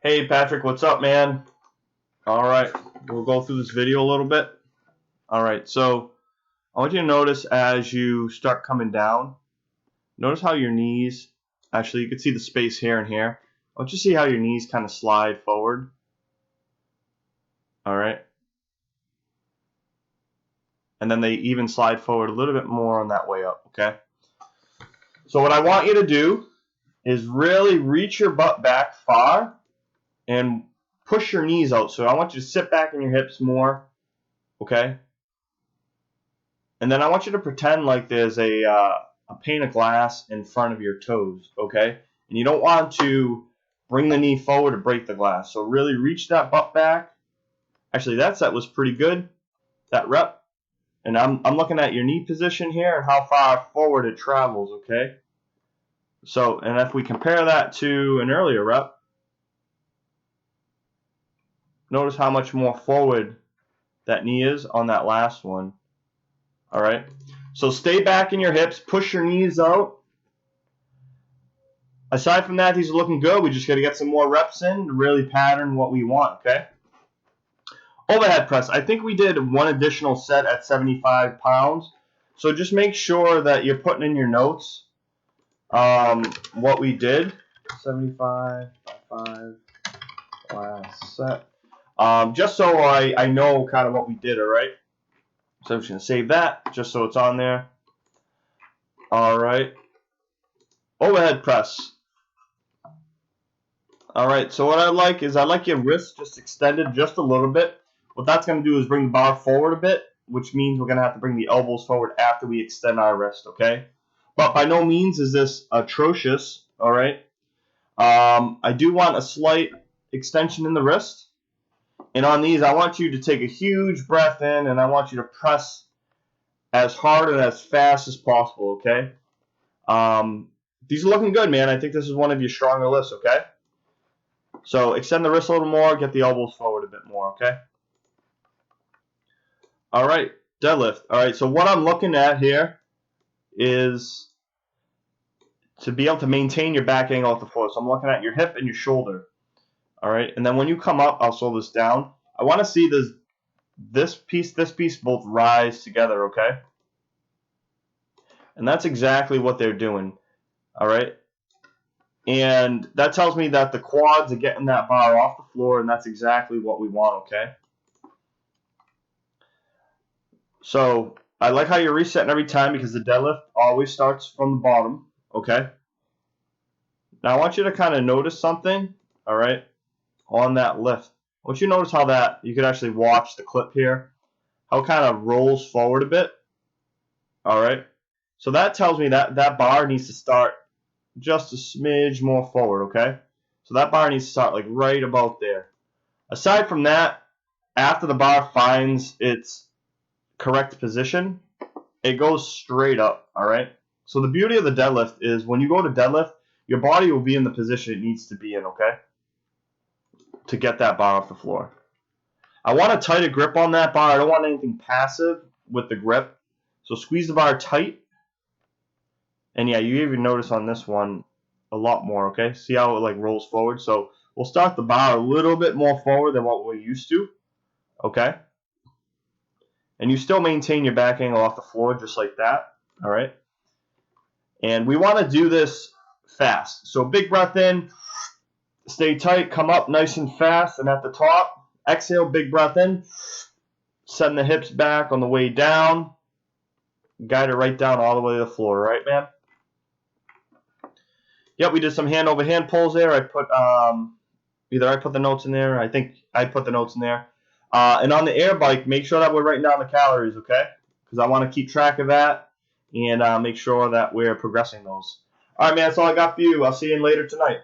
Hey Patrick, what's up, man? Alright, we'll go through this video a little bit. Alright, so I want you to notice as you start coming down, notice how your knees, actually you can see the space here and here. I want you to see how your knees kind of slide forward. Alright. And then they even slide forward a little bit more on that way up, okay? So what I want you to do is really reach your butt back far and push your knees out. So I want you to sit back in your hips more, okay? And then I want you to pretend like there's a pane of glass in front of your toes, okay? And you don't want to bring the knee forward to break the glass. So really reach that butt back. Actually, that set was pretty good, that rep. And I'm looking at your knee position here and how far forward it travels, okay? So, and if we compare that to an earlier rep, notice how much more forward that knee is on that last one. All right? So stay back in your hips, push your knees out. Aside from that, these are looking good. We just got to get some more reps in to really pattern what we want, okay? Overhead press. I think we did one additional set at 75 pounds. So just make sure that you're putting in your notes what we did. 75, 5, last set. Just so I know kind of what we did, all right? So I'm just going to save that just so it's on there. All right. Overhead press. All right, so what I like is I like your wrist just extended just a little bit. What that's going to do is bring the bar forward a bit, which means we're going to have to bring the elbows forward after we extend our wrist, okay? But by no means is this atrocious, all right? I do want a slight extension in the wrist. And on these, I want you to take a huge breath in, and I want you to press as hard and as fast as possible, okay? These are looking good, man. I think this is one of your stronger lifts, okay? So extend the wrist a little more, get the elbows forward a bit more, okay? All right, deadlift. All right, so what I'm looking at here is to be able to maintain your back angle at the floor. So I'm looking at your hip and your shoulder. All right, and then when you come up, I'll slow this down. I want to see this piece both rise together, okay? And that's exactly what they're doing, all right? And that tells me that the quads are getting that bar off the floor, and that's exactly what we want, okay? So I like how you're resetting every time because the deadlift always starts from the bottom, okay? Now I want you to kind of notice something, all right, on that lift. I want you to notice how that, you can actually watch the clip here, how it kind of rolls forward a bit, all right? So that tells me that that bar needs to start just a smidge more forward, okay? So that bar needs to start like right about there. Aside from that, after the bar finds its correct position, it goes straight up, all right? So the beauty of the deadlift is when you go to deadlift, your body will be in the position it needs to be in, okay? To get that bar off the floor. I want a tighter grip on that bar. I don't want anything passive with the grip. So squeeze the bar tight. And yeah, you even notice on this one a lot more, okay? See how it like rolls forward? So we'll start the bar a little bit more forward than what we're used to, okay? And you still maintain your back angle off the floor just like that, all right? And we want to do this fast. So big breath in, stay tight, come up nice and fast, and at the top, exhale, big breath in, send the hips back on the way down, guide it right down all the way to the floor, right, man? Yep, we did some hand over hand pulls there. I put either I put the notes in there. I think I put the notes in there. And on the air bike, make sure that we're writing down the calories, okay? Because I want to keep track of that and make sure that we're progressing those. All right, man, that's all I got for you. I'll see you later tonight.